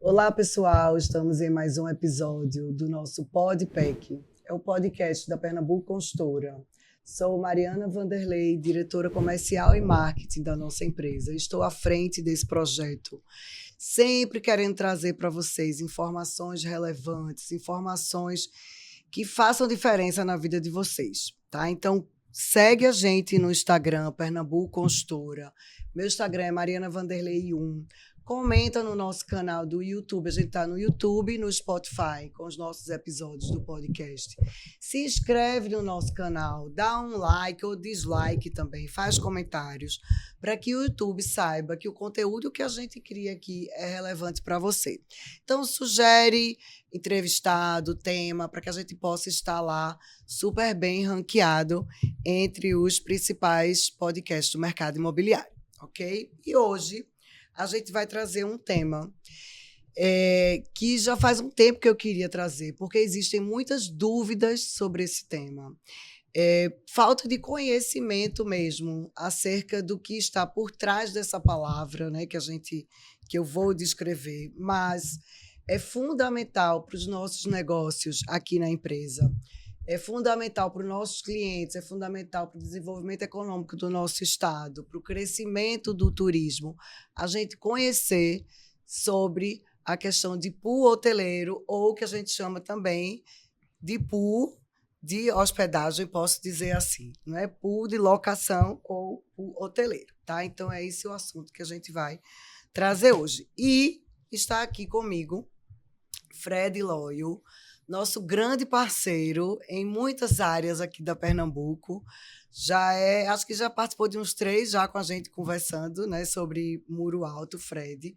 Olá, pessoal! Estamos em mais um episódio do nosso PodPEC. É o podcast da Pernambuco Consultora. Sou Mariana Vanderlei, diretora comercial e marketing da nossa empresa. Estou à frente desse projeto, sempre querendo trazer para vocês informações relevantes, informações que façam diferença na vida de vocês, tá? Então, segue a gente no Instagram, Pernambuco Consultora. Meu Instagram é Mariana Vanderlei 1. Comenta no nosso canal do YouTube. A gente está no YouTube e no Spotify com os nossos episódios do podcast. Se inscreve no nosso canal, dá um like ou dislike também, faz comentários para que o YouTube saiba que o conteúdo que a gente cria aqui é relevante para você. Então, sugere entrevistado, tema, para que a gente possa estar lá super bem ranqueado entre os principais podcasts do mercado imobiliário, ok? E hoje a gente vai trazer um tema que já faz um tempo que eu queria trazer, porque existem muitas dúvidas sobre esse tema. Falta de conhecimento mesmo acerca do que está por trás dessa palavra, né, que eu vou descrever, mas é fundamental para os nossos negócios aqui na empresa. É fundamental para os nossos clientes, é fundamental para o desenvolvimento econômico do nosso estado, para o crescimento do turismo, a gente conhecer sobre a questão de pool hoteleiro, ou que a gente chama também de pool de hospedagem, posso dizer assim, não é pool de locação ou pool hoteleiro, tá? Então é esse o assunto que a gente vai trazer hoje. E está aqui comigo Fred Loyo, nosso grande parceiro em muitas áreas aqui da Pernambuco. Acho que já participou de uns 3 já com a gente conversando, né, sobre Muro Alto, Fred.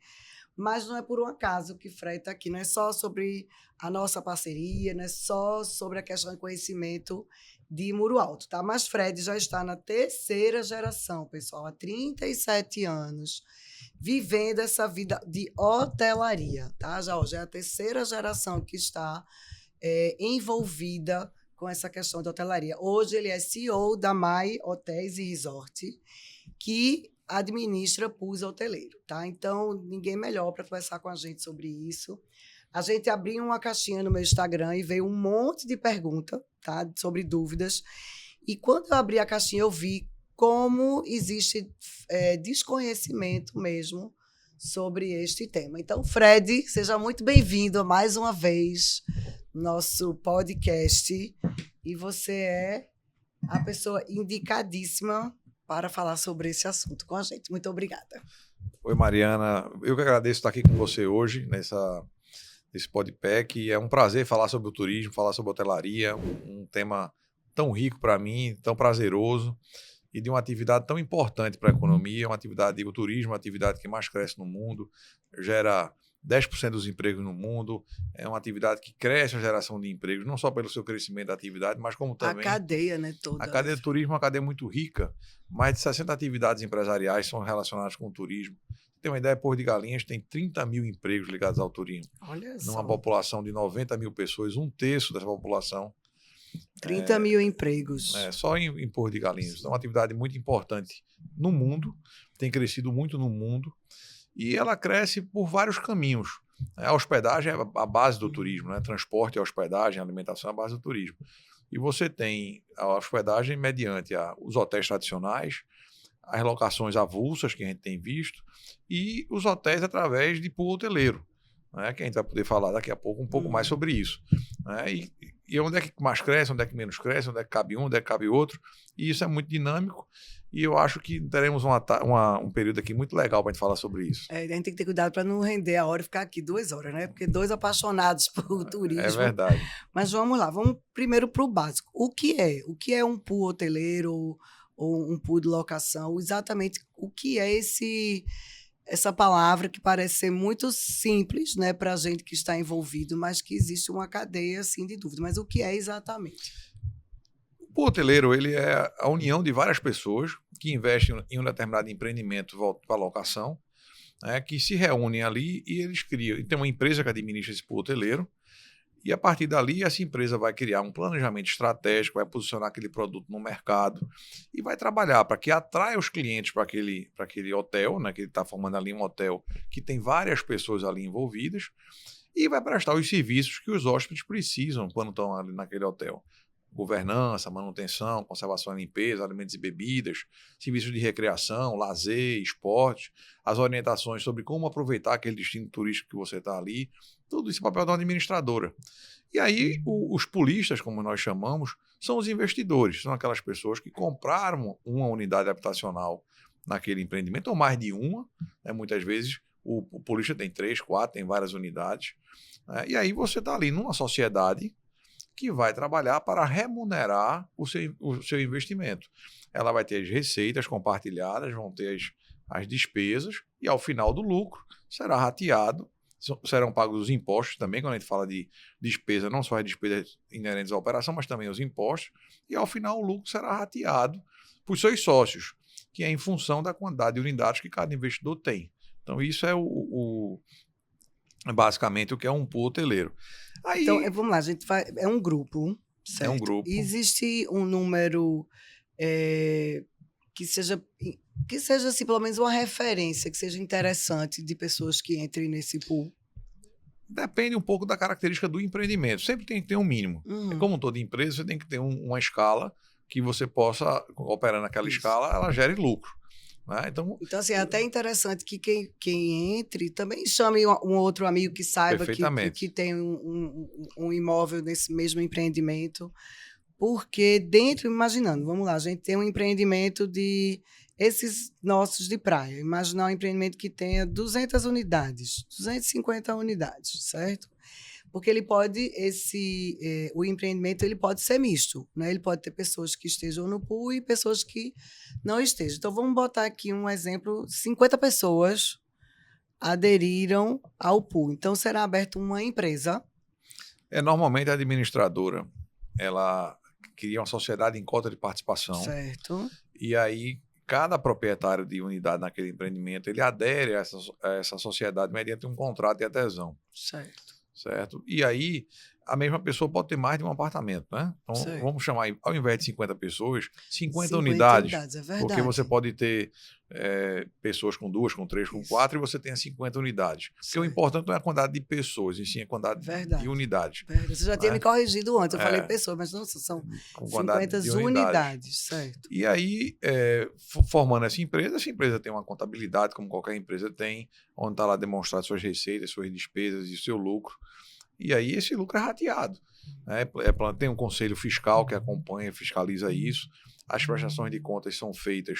Mas não é por um acaso que Fred está aqui, não é só sobre a nossa parceria, não é só sobre a questão de conhecimento de Muro Alto, tá? Mas Fred já está na 3ª geração, pessoal, há 37 anos, vivendo essa vida de hotelaria, tá? Já é a 3ª geração que está envolvida com essa questão de hotelaria. Hoje ele é CEO da Mai Hotéis e Resort, que administra pools hoteleiro, tá? Então, ninguém melhor para conversar com a gente sobre isso. A gente abriu uma caixinha no meu Instagram e veio um monte de perguntas, tá? Sobre dúvidas. E quando eu abri a caixinha, eu vi como existe desconhecimento mesmo sobre este tema. Então, Fred, seja muito bem-vindo mais uma vez no nosso podcast. E você é a pessoa indicadíssima para falar sobre esse assunto com a gente. Muito obrigada. Oi, Mariana. Eu que agradeço estar aqui com você hoje, nesse PodPEC. É um prazer falar sobre o turismo, falar sobre hotelaria, um tema tão rico para mim, tão prazeroso, e de uma atividade tão importante para a economia. O turismo é uma atividade que mais cresce no mundo, gera 10% dos empregos no mundo, é uma atividade que cresce a geração de empregos, não só pelo seu crescimento da atividade, mas como também... A cadeia, né, toda. A cadeia do turismo é uma cadeia muito rica. Mais de 60 atividades empresariais são relacionadas com o turismo. Tem uma ideia, Porto de Galinhas tem 30 mil empregos ligados ao turismo. Olha só. Numa população de 90 mil pessoas, 1/3 dessa população. 30 mil empregos. Só em Porto de Galinhas. Então, é uma atividade muito importante no mundo, tem crescido muito no mundo, e ela cresce por vários caminhos. A hospedagem é a base do turismo, né? Transporte, hospedagem, alimentação é a base do turismo. E você tem a hospedagem mediante os hotéis tradicionais, as locações avulsas que a gente tem visto, e os hotéis através de pool hoteleiro, né? Que a gente vai poder falar daqui a pouco um pouco mais sobre isso, né? E onde é que mais cresce, onde é que menos cresce, onde é que cabe um, onde é que cabe outro, e isso é muito dinâmico, e eu acho que teremos um período aqui muito legal para a gente falar sobre isso. A gente tem que ter cuidado para não render a hora e ficar aqui 2 horas, né? Porque 2 apaixonados por turismo. É verdade. Mas vamos lá, vamos primeiro para o básico. O que é? O que é um pool hoteleiro ou um pool de locação? Exatamente o que é essa palavra que parece ser muito simples, né, para a gente que está envolvido, mas que existe uma cadeia assim, de dúvida. Mas o que é exatamente? O pool hoteleiro, ele é a união de várias pessoas que investem em um determinado empreendimento para locação, né, que se reúnem ali e eles criam. E tem uma empresa que administra esse pool hoteleiro E a partir dali, essa empresa vai criar um planejamento estratégico, vai posicionar aquele produto no mercado e vai trabalhar para que atraia os clientes para aquele hotel, né, que ele está formando ali um hotel que tem várias pessoas ali envolvidas, e vai prestar os serviços que os hóspedes precisam quando estão ali naquele hotel. Governança, manutenção, conservação e limpeza, alimentos e bebidas, serviços de recreação, lazer, esporte, as orientações sobre como aproveitar aquele destino turístico que você está ali, tudo isso é papel da administradora. E aí os pulistas, como nós chamamos, são os investidores, são aquelas pessoas que compraram uma unidade habitacional naquele empreendimento, ou mais de uma, né? Muitas vezes o pulista tem 3, 4, tem várias unidades, né? E aí você está ali numa sociedade que vai trabalhar para remunerar o seu investimento. Ela vai ter as receitas compartilhadas, vão ter as despesas, e ao final do lucro será rateado, serão pagos os impostos também, quando a gente fala de despesa, não só as despesas inerentes à operação, mas também os impostos, e ao final o lucro será rateado por seus sócios, que é em função da quantidade de unidades que cada investidor tem. Então isso é basicamente o que é um pool hoteleiro. Aí, então, vamos lá, a gente vai. É um grupo, certo? É um grupo. E existe um número que seja assim, pelo menos uma referência, que seja interessante de pessoas que entrem nesse pool. Depende um pouco da característica do empreendimento. Sempre tem que ter um mínimo. Como toda empresa, você tem que ter uma escala que você possa, operando naquela escala, ela gere lucro. Né? Então, assim, é até interessante que quem entre também chame um outro amigo que saiba que tem um imóvel nesse mesmo empreendimento, porque imaginando, vamos lá, a gente tem um empreendimento de esses nossos de praia, imaginar um empreendimento que tenha 200 unidades, 250 unidades, certo? Porque ele pode, o empreendimento ele pode ser misto, né? Ele pode ter pessoas que estejam no pool e pessoas que não estejam. Então, vamos botar aqui um exemplo, 50 pessoas aderiram ao pool. Então, será aberta uma empresa. Normalmente, a administradora, ela cria uma sociedade em cota de participação. Certo. E aí, cada proprietário de unidade naquele empreendimento, ele adere a essa sociedade mediante um contrato de adesão. Certo? E aí, a mesma pessoa pode ter mais de um apartamento, né? Então, vamos chamar, ao invés de 50 pessoas, 50 unidades. É verdade. Porque você pode ter pessoas com 2, com 3, com 4, e você tem 50 unidades. Porque o importante não é a quantidade de pessoas, e sim a quantidade de unidades. Você já tinha me corrigido antes, eu falei pessoas, mas não, são 50 unidades. Certo. E aí, formando essa empresa tem uma contabilidade, como qualquer empresa tem, onde está lá demonstrado suas receitas, suas despesas e o seu lucro. E aí esse lucro é rateado. Né? Tem um conselho fiscal que acompanha, fiscaliza isso. As prestações de contas são feitas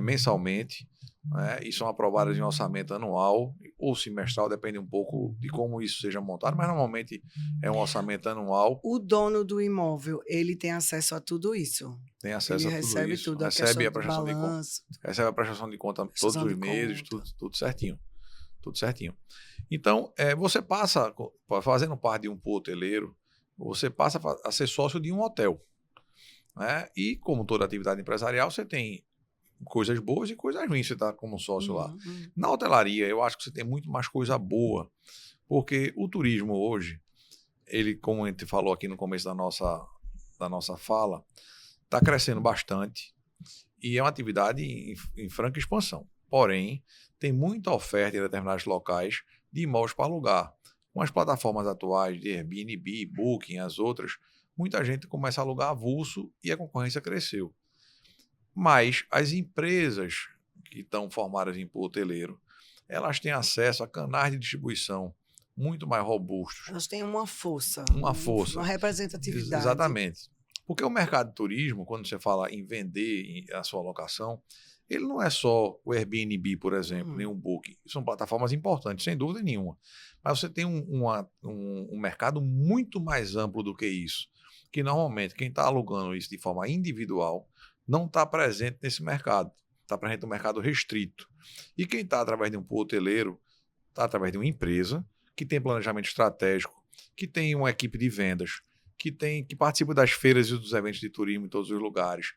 mensalmente, né? E são aprovadas em orçamento anual ou semestral, depende um pouco de como isso seja montado, mas normalmente é um orçamento anual. O dono do imóvel, ele tem acesso a tudo isso? Tem acesso a tudo isso. Recebe tudo, recebe a prestação de conta. Recebe a prestação de conta todos os meses, tudo certinho. Tudo certinho. Então, você passa, fazendo parte de um pool hoteleiro, você passa a ser sócio de um hotel. Né? E, como toda atividade empresarial, você tem coisas boas e coisas ruins, você está como sócio lá. Na hotelaria, eu acho que você tem muito mais coisa boa, porque o turismo hoje, ele, como a gente falou aqui no começo da nossa fala, está crescendo bastante e é uma atividade em franca expansão. Porém, tem muita oferta em determinados locais de imóveis para alugar. Com as plataformas atuais de Airbnb, Booking, as outras, muita gente começa a alugar avulso e a concorrência cresceu. Mas as empresas que estão formadas em pool hoteleiro, elas têm acesso a canais de distribuição muito mais robustos. Elas têm uma força. Uma representatividade. Exatamente. Porque o mercado de turismo, quando você fala em vender a sua locação, ele não é só o Airbnb, por exemplo, nem o Booking. São plataformas importantes, sem dúvida nenhuma. Mas você tem um mercado muito mais amplo do que isso. Que normalmente quem está alugando isso de forma individual não está presente nesse mercado. Está presente no mercado restrito. E quem está através de um pool hoteleiro está através de uma empresa que tem planejamento estratégico, que tem uma equipe de vendas, que participa das feiras e dos eventos de turismo em todos os lugares,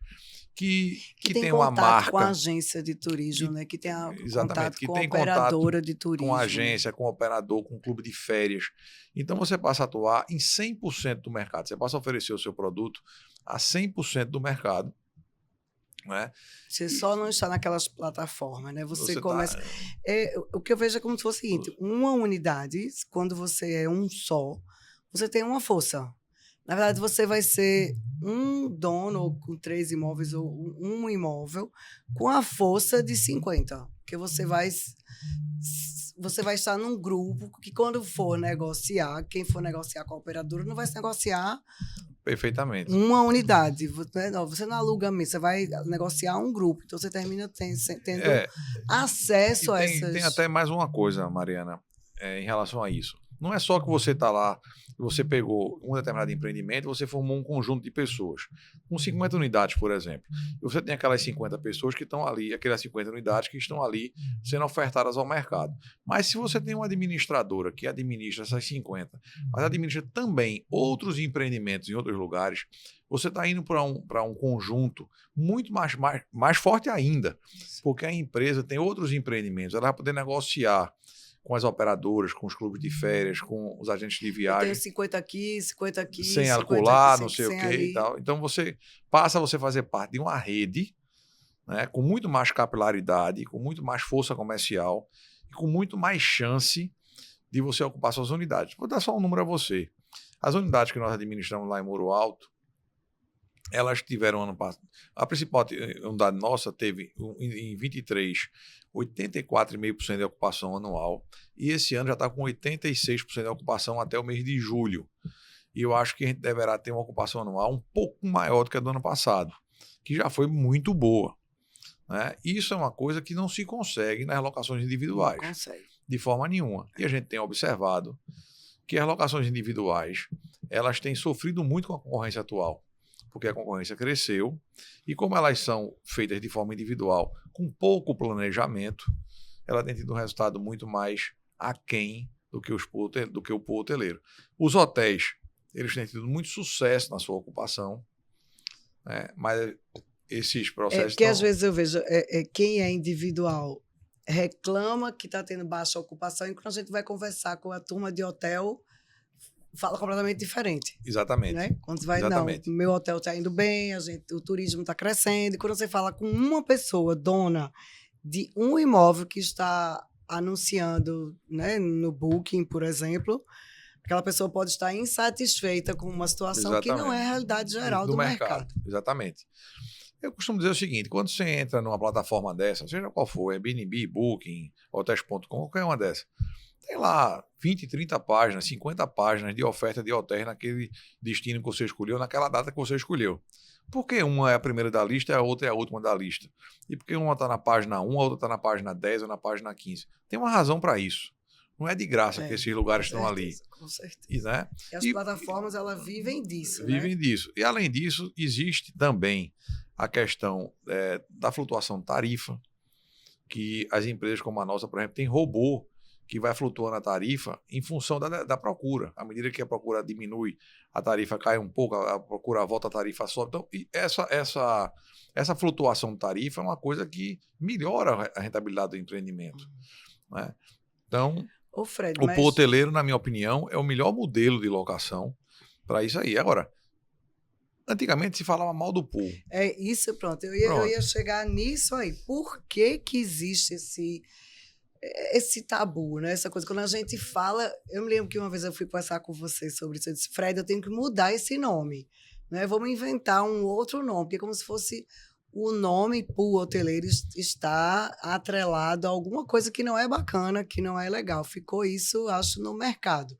que tem uma marca com a agência de turismo, né? Que tem contato que com tem a operadora de turismo. Com a agência, com o operador, com o clube de férias. Então você passa a atuar em 100% do mercado. Você passa a oferecer o seu produto a 100% do mercado. Né? Você só não está naquelas plataformas, né? Você começa. Tá... o que eu vejo é como se fosse o seguinte: uma unidade, quando você é um só, você tem uma força. Na verdade, você vai ser um dono com 3 imóveis ou um imóvel com a força de 50. Porque você vai estar num grupo que, quando for negociar, quem for negociar com a operadora não vai se negociar perfeitamente uma unidade. Você não aluga mesmo, você vai negociar um grupo. Então, você termina tendo acesso a essas... Tem até mais uma coisa, Mariana, em relação a isso. Não é só que você está lá, você pegou um determinado empreendimento, você formou um conjunto de pessoas, com 50 unidades, por exemplo. E você tem aquelas 50 pessoas que estão ali, aquelas 50 unidades que estão ali sendo ofertadas ao mercado. Mas se você tem uma administradora que administra essas 50, mas administra também outros empreendimentos em outros lugares, você está indo para um conjunto muito mais forte ainda, porque a empresa tem outros empreendimentos, ela vai poder negociar com as operadoras, com os clubes de férias, com os agentes de viagem. Eu tenho 50 aqui, 50 aqui, sem 50 acolá, aqui, não sei o quê ali. E tal. Então você passa a fazer parte de uma rede, né, com muito mais capilaridade, com muito mais força comercial e com muito mais chance de você ocupar suas unidades. Vou dar só um número a você. As unidades que nós administramos lá em Muro Alto, elas tiveram ano passado. A principal unidade nossa teve, em 23, 84,5% de ocupação anual. E esse ano já está com 86% de ocupação até o mês de julho. E eu acho que a gente deverá ter uma ocupação anual um pouco maior do que a do ano passado, que já foi muito boa. Né? Isso é uma coisa que não se consegue nas locações individuais. Não consegue. De forma nenhuma. E a gente tem observado que as locações individuais, elas têm sofrido muito com a concorrência atual, porque a concorrência cresceu, e como elas são feitas de forma individual, com pouco planejamento, ela tem tido um resultado muito mais aquém do que o pool hoteleiro. Os hotéis, eles têm tido muito sucesso na sua ocupação, né? Mas esses processos... Porque às vezes eu vejo, quem é individual reclama que está tendo baixa ocupação, e quando a gente vai conversar com a turma de hotel, fala completamente diferente. Exatamente. Né? Quando você vai, Exatamente. não, meu hotel está indo bem, o turismo está crescendo. E quando você fala com uma pessoa dona de um imóvel que está anunciando, né, no Booking, por exemplo, aquela pessoa pode estar insatisfeita com uma situação que não é a realidade geral do mercado. Exatamente. Eu costumo dizer o seguinte: quando você entra numa plataforma dessa, seja qual for, Airbnb, Booking, Hotels.com, qualquer uma dessas, tem lá 20, 30 páginas, 50 páginas de oferta de hotéis naquele destino que você escolheu, naquela data que você escolheu. Por que uma é a primeira da lista e a outra é a última da lista? E por que uma está na página 1, a outra está na página 10 ou na página 15? Tem uma razão para isso. Não é de graça que esses lugares estão ali. Com certeza. E as plataformas, elas vivem disso. Vivem disso. E, além disso, existe também a questão da flutuação de tarifa, que as empresas como a nossa, por exemplo, tem robô que vai flutuando a tarifa em função da procura. À medida que a procura diminui, a tarifa cai um pouco, a procura volta, a tarifa sobe. Então, essa flutuação de tarifa é uma coisa que melhora a rentabilidade do empreendimento. Né? Então, Fred, o pool hoteleiro, na minha opinião, é o melhor modelo de locação para isso aí. Agora, antigamente se falava mal do pool. É isso, pronto. Eu ia chegar nisso aí. Por que existe esse tabu, né? Essa coisa, quando a gente fala... Eu me lembro que uma vez eu fui conversar com você sobre isso. Eu disse, Fred, eu tenho que mudar esse nome. Né? Vamos inventar um outro nome, porque é como se fosse o nome pool hoteleiro está atrelado a alguma coisa que não é bacana, que não é legal. Ficou isso, acho, no mercado.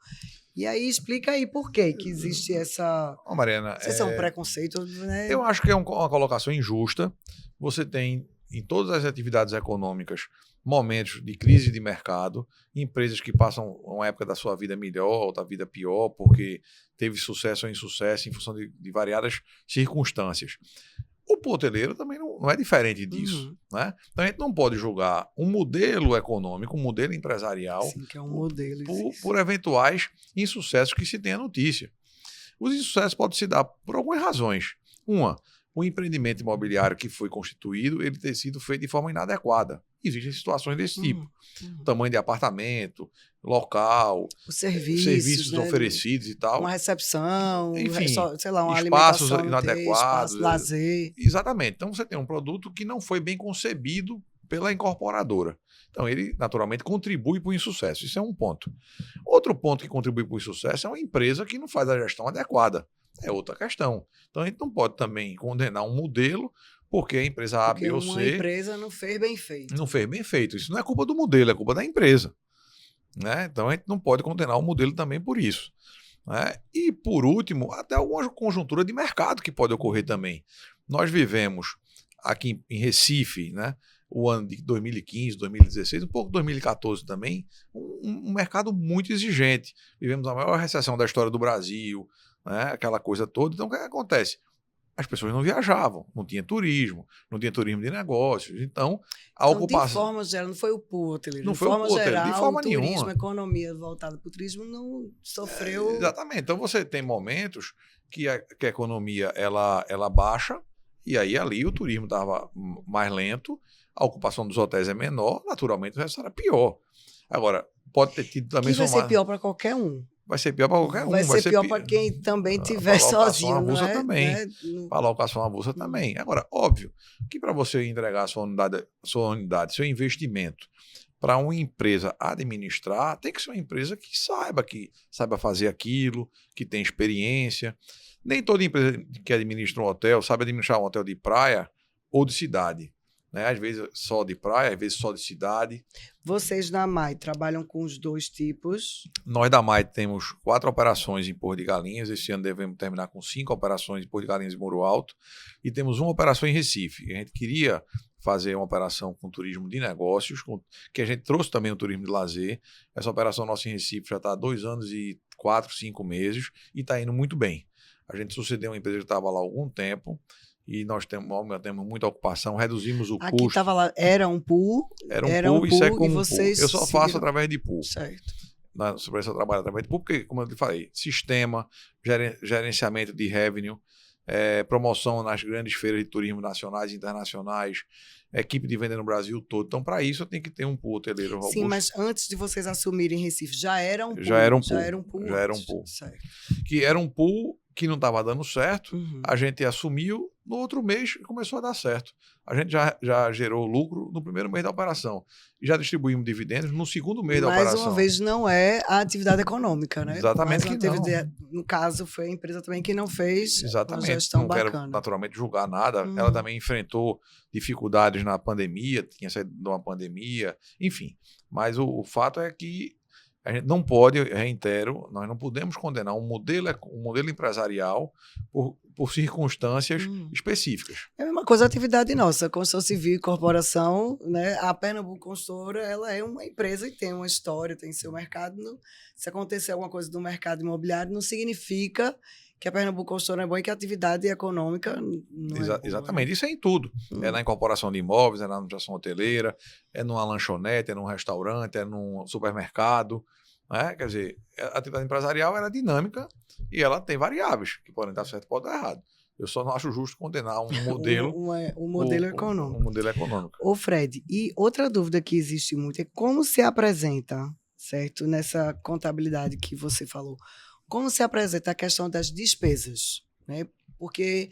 E aí, explica aí por que existe essa... Mariana, é um preconceito, né? Eu acho que é uma colocação injusta. Você tem, em todas as atividades econômicas, momentos de crise de mercado, empresas que passam uma época da sua vida melhor, outra vida pior, porque teve sucesso ou insucesso em função de variadas circunstâncias. O pool hoteleiro também não é diferente disso. Né? Então a gente não pode julgar um modelo econômico, um modelo empresarial, sim, que é um modelo, por eventuais insucessos que se tenha notícia. Os insucessos podem se dar por algumas razões. Uma, o empreendimento imobiliário que foi constituído, ele ter sido feito de forma inadequada. Existem situações desse tipo. Tamanho de apartamento, local, os serviços, né, oferecidos e tal. Uma recepção, enfim, sei lá, uma espaços alimentação, inadequados. Espaço, lazer. Exatamente. Então você tem um produto que não foi bem concebido pela incorporadora. Então ele, naturalmente, contribui para o insucesso. Isso é um ponto. Outro ponto que contribui para o insucesso é uma empresa que não faz a gestão adequada. É outra questão. Então a gente não pode também condenar um modelo porque a empresa A, B ou C... uma empresa não fez bem feito. Não fez bem feito. Isso não é culpa do modelo, é culpa da empresa. Né? Então a gente não pode condenar o modelo também por isso. Né? E, por último, até alguma conjuntura de mercado que pode ocorrer também. Nós vivemos aqui em Recife, né, o ano de 2015, 2016, um pouco 2014 também, um mercado muito exigente. Vivemos a maior recessão da história do Brasil, né, aquela coisa toda. Então, o que acontece? As pessoas não viajavam, não tinha turismo de negócios. Então, a ocupação... De forma geral, não foi o pool hoteleiro. Não foi o pool hoteleiro, de forma turismo, nenhuma. A economia voltada para o turismo não sofreu... Exatamente. Então, você tem momentos que a economia ela baixa, e aí ali o turismo estava mais lento, a ocupação dos hotéis é menor, naturalmente o resultado era pior. Agora, pode ter tido também... Que vai ser pior para qualquer um. Vai ser pior para qualquer um. Vai ser pior para quem também estiver sozinho, avulsa não é? também. Né? Para a alocação avulsa também. Agora, óbvio que para você entregar sua unidade, seu investimento para uma empresa administrar, tem que ser uma empresa que saiba fazer aquilo, que tem experiência. Nem toda empresa que administra um hotel sabe administrar um hotel de praia ou de cidade. Né? Às vezes só de praia, às vezes só de cidade. Vocês na MAI trabalham com os dois tipos? Nós da MAI temos 4 operações em Porto de Galinhas. Este ano devemos terminar com 5 operações em Porto de Galinhas e Muro Alto. E temos uma operação em Recife. A gente queria fazer uma operação com turismo de negócios, que a gente trouxe também o turismo de lazer. Essa operação nossa em Recife já está há 2 anos e 4, 5 meses e está indo muito bem. A gente sucedeu uma empresa que estava lá há algum tempo. E nós temos muita ocupação, reduzimos o custo. Aqui estava lá, era um pool. Era um pool, isso é como um pool. Eu só faço através de pool. Certo. Sobre esse trabalho através de pool, porque, como eu te falei, sistema, gerenciamento de revenue, promoção nas grandes feiras de turismo nacionais e internacionais, equipe de venda no Brasil todo. Então, para isso, eu tenho que ter um pool hoteleiro robusto. Sim, mas antes de vocês assumirem Recife, já era um pool? Já era um pool. Certo. Que era um pool que não estava dando certo, a gente assumiu, no outro mês começou a dar certo. A gente já gerou lucro no primeiro mês da operação. E já distribuímos dividendos no segundo mês da operação. Mais uma vez, não é a atividade econômica, né? Exatamente que não. No caso, foi a empresa também que não fez Exatamente. uma gestão não bacana. Quero naturalmente julgar nada. Ela também enfrentou dificuldades na pandemia, tinha saído de uma pandemia, enfim. Mas o fato é que a gente não pode, reitero, nós não podemos condenar um modelo empresarial por circunstâncias específicas. É a mesma coisa a atividade nossa, construção civil e corporação, né? A Pernambuco Construtora, ela é uma empresa e tem uma história, tem seu mercado. Se acontecer alguma coisa no mercado imobiliário, não significa que a Pernambuco Construtora é boa e que a atividade econômica não é boa. Exatamente, isso é em tudo. É na incorporação de imóveis, é na administração hoteleira, é numa lanchonete, é num restaurante, é num supermercado. Né? Quer dizer, a atividade empresarial ela é dinâmica e ela tem variáveis que podem dar certo e podem dar errado. Eu só não acho justo condenar um modelo... um modelo econômico. Um modelo econômico. Ô Fred, e outra dúvida que existe muito é como se apresenta, certo? Nessa contabilidade que você falou, como se apresenta a questão das despesas, né? Porque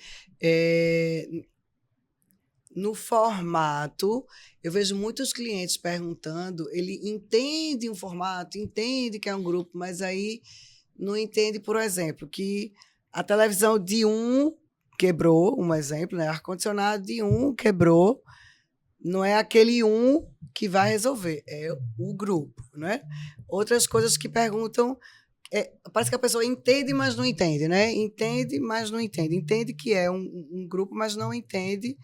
no formato, eu vejo muitos clientes perguntando, ele entende um formato, entende que é um grupo, mas aí não entende, por exemplo, que a televisão de um quebrou, um exemplo, né? Ar-condicionado de um quebrou, não é aquele um que vai resolver, é o grupo, né? Outras coisas que perguntam, parece que a pessoa entende, mas não entende, né? Entende, mas não entende. Entende que é um grupo, mas não entende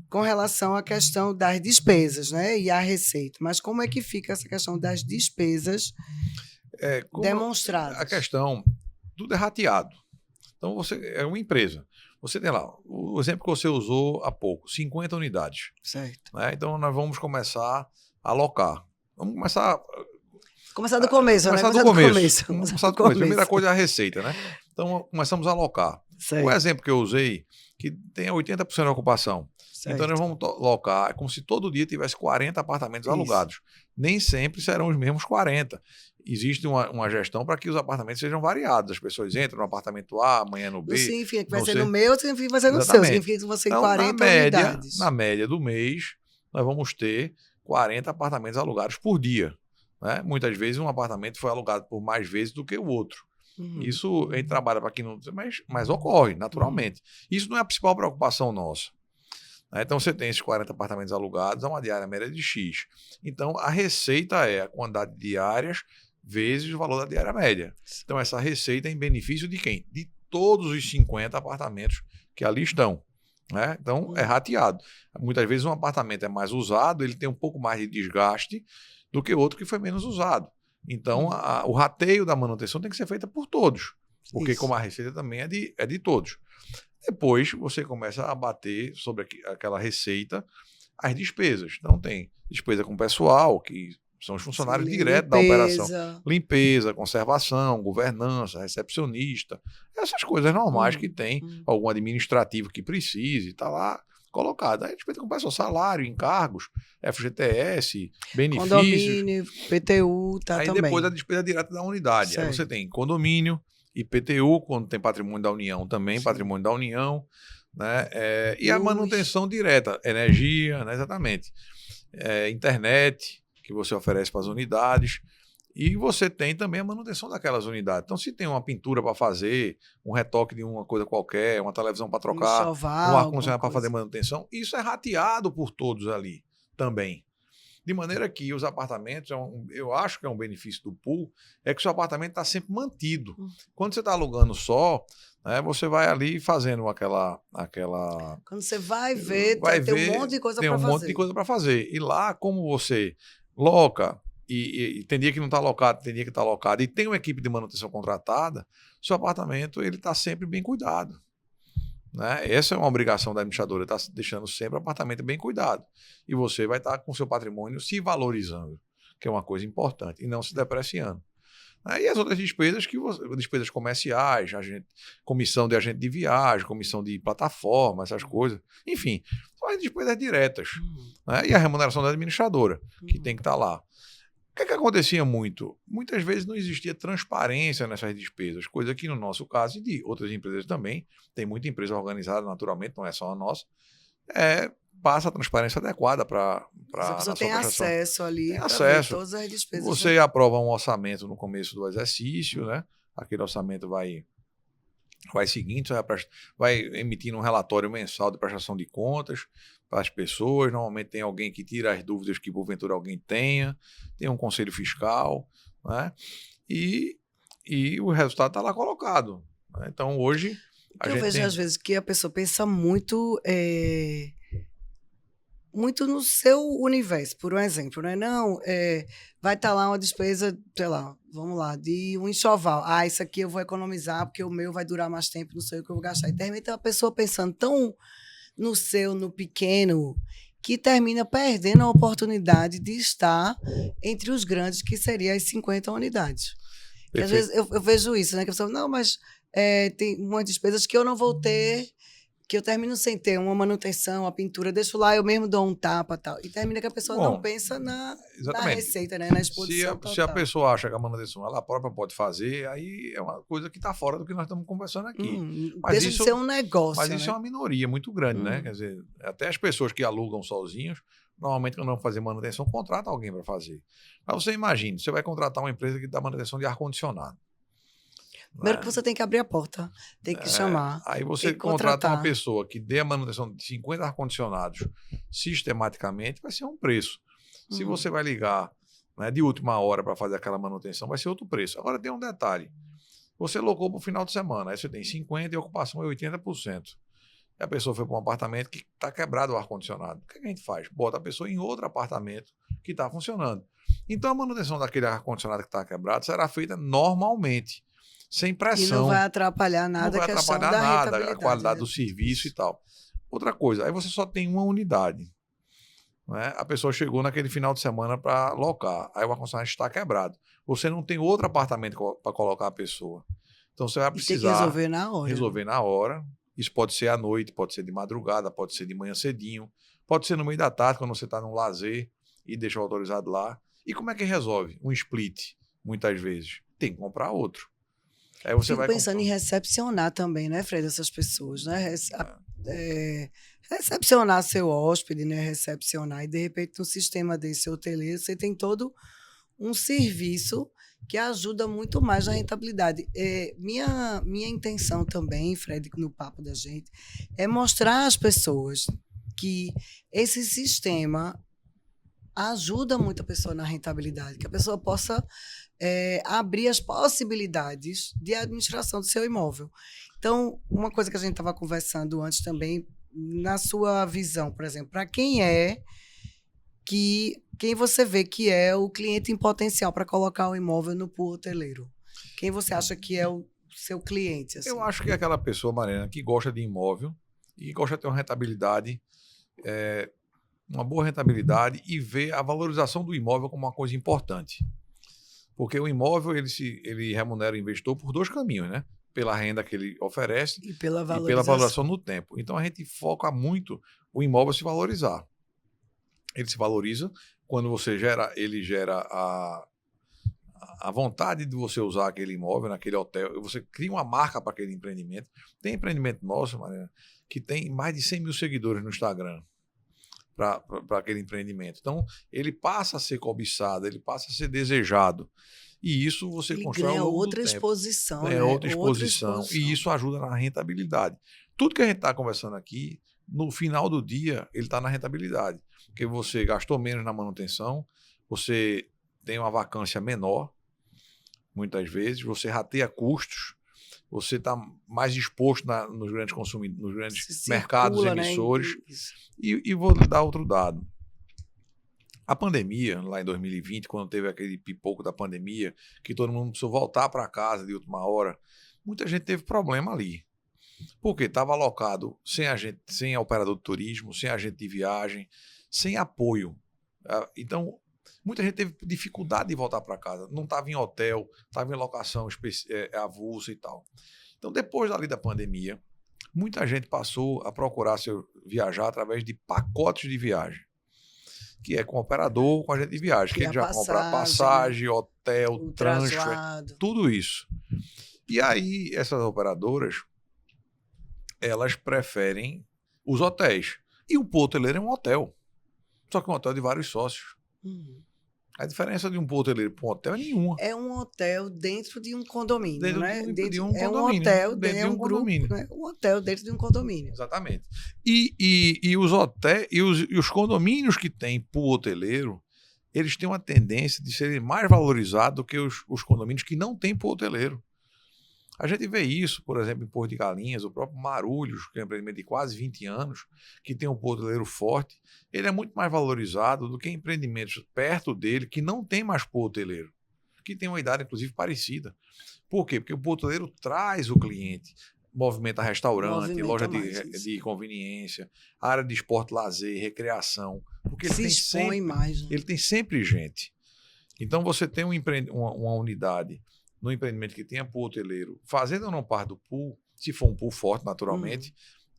com relação à questão das despesas, né? E à receita. Mas como é que fica essa questão das despesas demonstradas? A questão, tudo é rateado. Então, você é uma empresa. Você tem lá, o exemplo que você usou há pouco, 50 unidades. Certo. Né? Então, nós vamos começar a alocar. Vamos começar... Começar do começo, Começar né? do começo. Começar do começo. Primeira coisa é a receita, né? Então, começamos a alocar. Certo. O exemplo que eu usei, que tem 80% de ocupação. Certo. Então, nós vamos alocar como se todo dia tivesse 40 apartamentos alugados. Nem sempre serão os mesmos 40. Existe uma gestão para que os apartamentos sejam variados. As pessoas entram no apartamento A, amanhã no B. Não significa que vai ser no meu, significa que vai ser no seu. Significa que você tem 40 unidades. Na média do mês, nós vamos ter 40 apartamentos alugados por dia. Né? Muitas vezes um apartamento foi alugado por mais vezes do que o outro. Isso a gente trabalha para que não. Mas ocorre, naturalmente. Isso não é a principal preocupação nossa. Então, você tem esses 40 apartamentos alugados a uma diária média de X. Então, a receita é a quantidade de diárias vezes o valor da diária média. Então, essa receita é em benefício de quem? De todos os 50 apartamentos que ali estão. Né? Então, é rateado. Muitas vezes um apartamento é mais usado, ele tem um pouco mais de desgaste do que outro que foi menos usado. Então, o rateio da manutenção tem que ser feita por todos. Porque como a receita também é de todos. Depois, você começa a bater sobre aquela receita as despesas. Então, tem despesa com pessoal, que são os funcionários diretos da operação. Limpeza, conservação, governança, recepcionista. Essas coisas normais que tem. Algum administrativo que precise, está lá colocado. Aí despesa com pessoal, salário, encargos, FGTS, benefícios. Condomínio, PTU, aí também. Depois a despesa direta da unidade. Certo. Aí você tem condomínio, IPTU, quando tem patrimônio da União também, patrimônio da União, né? E a manutenção direta, energia, né? Exatamente. Internet, que você oferece para as unidades. E você tem também a manutenção daquelas unidades. Então, se tem uma pintura para fazer, um retoque de uma coisa qualquer, uma televisão para trocar, um ar-condicionado para fazer manutenção, isso é rateado por todos ali também. De maneira que os apartamentos, eu acho que é um benefício do pool, é que o seu apartamento está sempre mantido. Quando você está alugando só, né, você vai ali fazendo aquela... Quando você vai ver, tem um monte de coisa para fazer. Tem um monte de coisa para fazer. E lá, como você loca, e tem dia que não está alocado, tem dia que está alocado, e tem uma equipe de manutenção contratada, seu apartamento está sempre bem cuidado. Né? Essa é uma obrigação da administradora, está deixando sempre o apartamento bem cuidado. E você vai estar com o seu patrimônio se valorizando, que é uma coisa importante, e não se depreciando. E as outras despesas, despesas comerciais, comissão de agente de viagem, comissão de plataforma, essas coisas. Enfim, são as despesas diretas. Né? E a remuneração da administradora, que tem que estar lá. O que acontecia muito? Muitas vezes não existia transparência nessas despesas, coisa que no nosso caso e de outras empresas também, tem muita empresa organizada naturalmente, não é só a nossa, passa a transparência adequada para a pessoa tem acesso ali, tem acesso. Todas as despesas. Você aprova um orçamento no começo do exercício, né? Aquele orçamento vai seguindo, vai emitindo um relatório mensal de prestação de contas para as pessoas. Normalmente tem alguém que tira as dúvidas que porventura alguém tenha, tem um conselho fiscal, né? E o resultado está lá colocado. Né? Então hoje eu vejo às vezes que a pessoa pensa muito no seu universo, por um exemplo, né? Não, vai estar lá uma despesa, sei lá, vamos lá, de um enxoval. Isso aqui eu vou economizar porque o meu vai durar mais tempo, não sei o que eu vou gastar. E termina a pessoa pensando tão no pequeno, que termina perdendo a oportunidade de estar entre os grandes, que seriam as 50 unidades. E às vezes eu vejo isso, né? Que a pessoa, não, mas tem umas despesas que eu não vou ter, que eu termino sem ter uma manutenção, a pintura, deixo lá, eu mesmo dou um tapa e tal. E termina que a pessoa não pensa na receita, né? Na exposição se a pessoa acha que a manutenção ela própria pode fazer, aí é uma coisa que está fora do que nós estamos conversando aqui. Deixa de ser um negócio, mas isso é uma minoria muito grande, né? Quer dizer, até as pessoas que alugam sozinhos, normalmente quando não fazer manutenção, contrata alguém para fazer. Mas você imagine, você vai contratar uma empresa que dá manutenção de ar-condicionado. Primeiro que você tem que abrir a porta, tem que chamar. Aí você contrata uma pessoa que dê a manutenção de 50 ar-condicionados sistematicamente, vai ser um preço. Se você vai ligar, né, de última hora para fazer aquela manutenção, vai ser outro preço. Agora tem um detalhe. Você locou para o final de semana, aí você tem 50% e a ocupação é 80%. E a pessoa foi para um apartamento que está quebrado o ar-condicionado. O que a gente faz? Bota a pessoa em outro apartamento que está funcionando. Então a manutenção daquele ar-condicionado que está quebrado será feita normalmente, sem pressão. E não vai atrapalhar nada a questão da rentabilidade, a qualidade do serviço e tal. Outra coisa, aí você só tem uma unidade. né? A pessoa chegou naquele final de semana para locar, aí o ar-condicionado está quebrado. Você não tem outro apartamento para colocar a pessoa. Então você vai E tem que precisar resolver na hora. resolver na hora. Isso pode ser à noite, pode ser de madrugada, pode ser de manhã cedinho, pode ser no meio da tarde, quando você está num lazer e deixa o autorizado lá. E como é que resolve? Um split, muitas vezes. Tem que comprar outro. Aí você Fico vai pensando em recepcionar também, né, Fred, essas pessoas, né? Recepcionar seu hóspede, né? Recepcionar. E, de repente, no sistema desse hoteleiro, você tem todo um serviço que ajuda muito mais na rentabilidade. Minha intenção também, Fred, no papo da gente, é mostrar às pessoas que esse sistema ajuda muito a pessoa na rentabilidade, que a pessoa possa abrir as possibilidades de administração do seu imóvel. Então, uma coisa que a gente estava conversando antes também, na sua visão, por exemplo, para quem você vê que é o cliente em potencial para colocar o imóvel no pool hoteleiro? Quem você acha que é o seu cliente? Assim? Eu acho que é aquela pessoa, Mariana, que gosta de imóvel e gosta de ter uma rentabilidade, uma boa rentabilidade e vê a valorização do imóvel como uma coisa importante. Porque o imóvel ele remunera o investidor por dois caminhos, né? Pela renda que ele oferece e pela valorização no tempo. Então a gente foca muito o imóvel se valorizar. Ele se valoriza quando ele gera a vontade de você usar aquele imóvel naquele hotel. Você cria uma marca para aquele empreendimento. Tem empreendimento nosso, Mariana, que tem mais de 100 mil seguidores no Instagram para aquele empreendimento. Então, ele passa a ser cobiçado, ele passa a ser desejado. E isso você constrói ao longo outra do tempo. exposição, É né? outra exposição. E isso ajuda na rentabilidade. Tudo que a gente está conversando aqui, no final do dia, ele está na rentabilidade. Porque você gastou menos na manutenção, você tem uma vacância menor, muitas vezes, você rateia custos, você está mais exposto nos grandes consumidores, nos grandes mercados emissores. Né? E vou dar outro dado. A pandemia, lá em 2020, quando teve aquele pipoco da pandemia, que todo mundo precisou voltar para casa de última hora, muita gente teve problema ali. Porque estava alocado sem operador de turismo, sem agente de viagem, sem apoio. Então, muita gente teve dificuldade de voltar para casa. Não estava em hotel, estava em locação avulsa e tal. Então, depois ali da pandemia, muita gente passou a procurar viajar através de pacotes de viagem, que é com operador, com agente de viagem, que ele já compra passagem, hotel, transfer, tudo isso. E aí, essas operadoras, elas preferem os hotéis. E o pool hoteleiro é um hotel. Só que um hotel de vários sócios. A diferença de um pool hoteleiro para um hotel é nenhuma. É um hotel dentro de um condomínio, né? É um hotel dentro de um condomínio. Né? Um hotel dentro de um condomínio. Exatamente. E os hotéis e os condomínios que têm pool hoteleiro, eles têm uma tendência de serem mais valorizados do que os condomínios que não têm pool hoteleiro. A gente vê isso, por exemplo, em Porto de Galinhas, o próprio Marulhos, que é um empreendimento de quase 20 anos, que tem um pool hoteleiro forte, ele é muito mais valorizado do que empreendimentos perto dele que não tem mais pool hoteleiro, que tem uma idade, inclusive, parecida. Por quê? Porque o pool hoteleiro traz o cliente, movimenta restaurante, loja de conveniência, área de esporte, lazer, recreação, porque ele tem sempre gente. Então, você tem uma unidade no empreendimento que tenha pool hoteleiro, fazendo ou não parte do pool, se for um pool forte, naturalmente,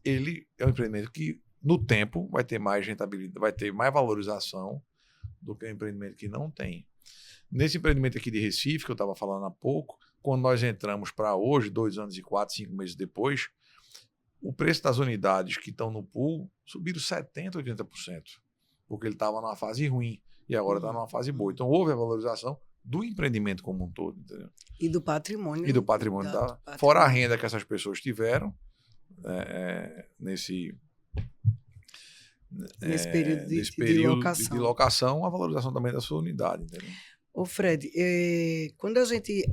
ele é um empreendimento que, no tempo, vai ter mais rentabilidade, vai ter mais valorização do que um empreendimento que não tem. Nesse empreendimento aqui de Recife, que eu estava falando há pouco, quando nós entramos para hoje, 2 anos e 4, 5 meses depois, o preço das unidades que estão no pool subiram 70%, 80%, porque ele estava numa fase ruim e agora está numa fase boa. Então, houve a valorização do empreendimento como um todo, entendeu? E do patrimônio. Fora a renda que essas pessoas tiveram nesse período de locação, a valorização também da sua unidade, entendeu? Ô Fred, quando a gente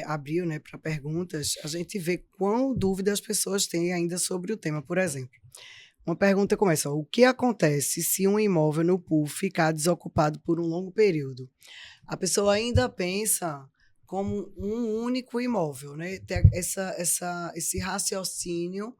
abriu, né, para perguntas, a gente vê quão dúvida as pessoas têm ainda sobre o tema. Por exemplo, uma pergunta começa: o que acontece se um imóvel no pool ficar desocupado por um longo período? A pessoa ainda pensa como um único imóvel, né? Tem esse raciocínio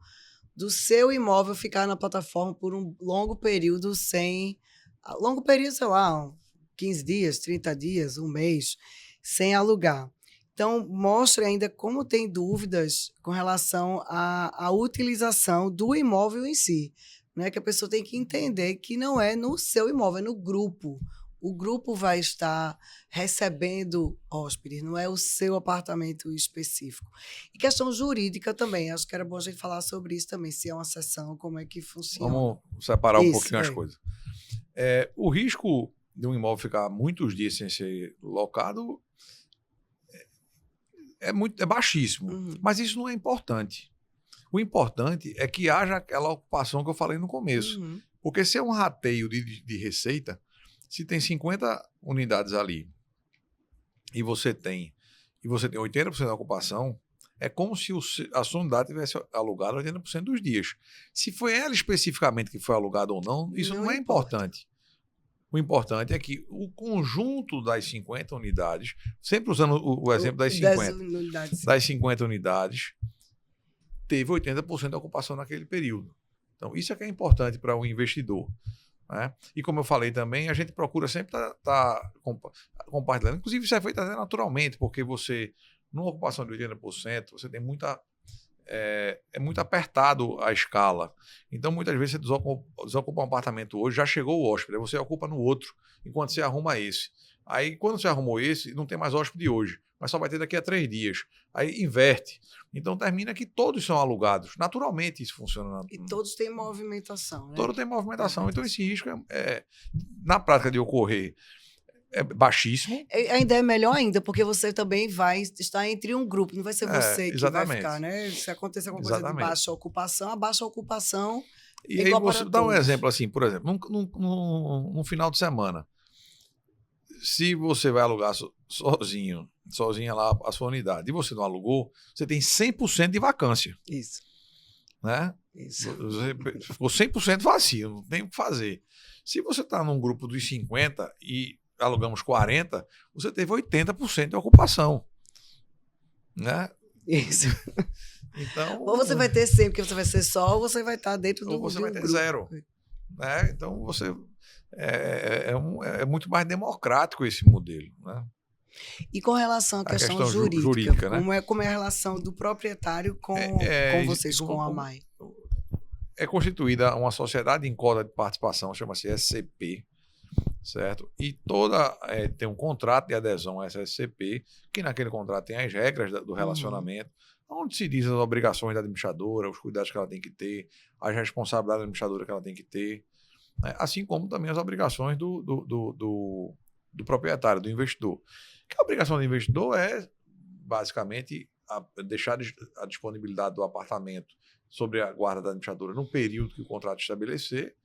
do seu imóvel ficar na plataforma por um longo período sem a longo período, sei lá, 15 dias, 30 dias, um mês, sem alugar. Então, mostra ainda como tem dúvidas com relação à utilização do imóvel em si, né? Que a pessoa tem que entender que não é no seu imóvel, é no grupo. O grupo vai estar recebendo hóspedes, não é o seu apartamento específico. E questão jurídica também, acho que era bom a gente falar sobre isso também, se é uma sessão, como é que funciona. Vamos separar um pouquinho as coisas. O risco de um imóvel ficar muitos dias sem ser locado é baixíssimo, mas isso não é importante. O importante é que haja aquela ocupação que eu falei no começo. Porque se é um rateio de receita, se tem 50 unidades ali e você tem 80% da ocupação, é como se a sua unidade tivesse alugado 80% dos dias. Se foi ela especificamente que foi alugada ou não, isso não é importante. O importante é que o conjunto das 50 unidades, sempre usando o exemplo das 50 unidades, teve 80% da ocupação naquele período. Então, isso é que é importante para o investidor. Né? E como eu falei também, a gente procura sempre estar compartilhando. Inclusive, isso é feito até naturalmente, porque você, numa ocupação de 80%, você tem é muito apertado a escala. Então, muitas vezes, você desocupa um apartamento hoje, já chegou o hóspede, aí você ocupa no outro, enquanto você arruma esse. Aí, quando você arrumou esse, não tem mais hóspede hoje, mas só vai ter daqui a 3 dias. Aí, inverte. Então, termina que todos são alugados. Naturalmente, isso funciona. E todos têm movimentação, né? Todos têm movimentação. Então, esse risco, na prática de ocorrer, é baixíssimo. Ainda é melhor ainda, porque você também vai estar entre um grupo, não vai ser você que vai ficar, né? Se acontecer alguma coisa de baixa ocupação, a baixa ocupação e aí você dá um exemplo assim, por exemplo, num final de semana, se você vai alugar sozinha lá a sua unidade, e você não alugou, você tem 100% de vacância. Isso. Né? Isso. Você ficou 100% vazio, não tem o que fazer. Se você está num grupo dos 50 e alugamos 40, você teve 80% de ocupação. Né? Isso. Então, ou você vai ter 100, porque você vai ser só, ou você vai estar dentro do grupo. Ou você vai ter zero. Né? Então, você é muito mais democrático esse modelo. Né? E com relação à questão jurídica, né? como é a relação do proprietário com vocês, com a AMAI? É constituída uma sociedade em coda de participação, chama-se SCP, certo? E tem um contrato de adesão a essa SCP, que naquele contrato tem as regras do relacionamento, onde se diz as obrigações da administradora, os cuidados que ela tem que ter, as responsabilidades da administradora que ela tem que ter, né? Assim como também as obrigações do proprietário, do investidor. Que a obrigação do investidor é, basicamente, deixar a disponibilidade do apartamento sobre a guarda da administradora no período que o contrato estabelecer,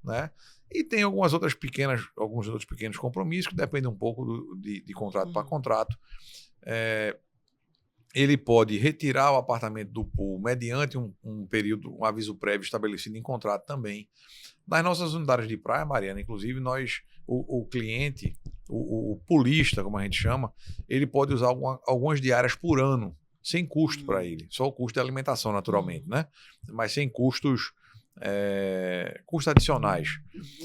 né? E tem alguns outros pequenos compromissos que dependem um pouco de contrato para contrato. Ele pode retirar o apartamento do pool mediante um aviso prévio estabelecido em contrato também. Nas nossas unidades de praia, Mariana, inclusive, o cliente, o poolista, como a gente chama, ele pode usar algumas diárias por ano, sem custo para ele. Só o custo de alimentação, naturalmente, né? Mas sem custos adicionais.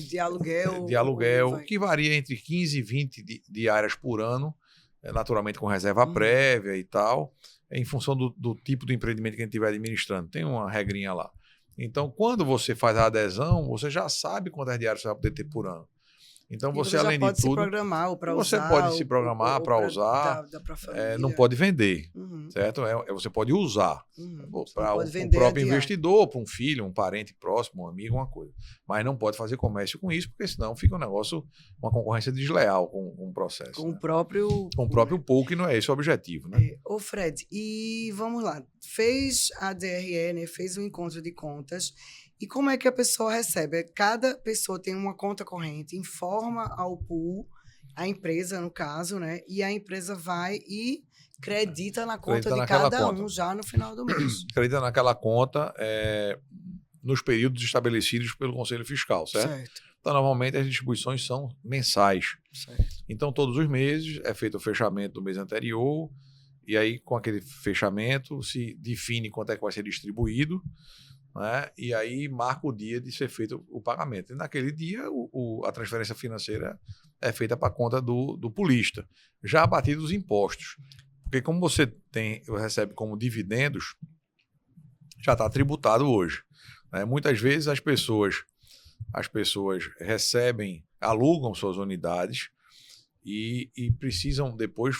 De aluguel. De aluguel, que varia entre 15 e 20 diárias por ano, naturalmente com reserva prévia e tal, em função do tipo do empreendimento que a gente estiver administrando. Tem uma regrinha lá. Então, quando você faz a adesão, você já sabe quantas diárias você vai poder ter por ano. Então, você além de tudo, se programar ou você pode se programar para usar, não pode vender, certo? Você pode usar para o próprio investidor, para um filho, um parente próximo, um amigo, uma coisa. Mas não pode fazer comércio com isso, porque senão fica um negócio, uma concorrência desleal com o processo. Com o próprio pool, que não é esse o objetivo, né? Ô Fred, e vamos lá, fez a DRE, né? Fez um encontro de contas. E como é que a pessoa recebe? Cada pessoa tem uma conta corrente, informa ao pool, a empresa, no caso, né? E a empresa vai e credita na conta de cada um já no final do mês. Credita naquela conta nos períodos estabelecidos pelo Conselho Fiscal, certo? Então, normalmente, as distribuições são mensais. Certo. Então, todos os meses é feito o fechamento do mês anterior, e aí, com aquele fechamento, se define quanto é que vai ser distribuído, né? E aí marca o dia de ser feito o pagamento. E naquele dia, a transferência financeira é feita para a conta do polista, já abatido os impostos. Porque como você recebe como dividendos, já está tributado hoje, né? Muitas vezes as pessoas alugam suas unidades e precisam depois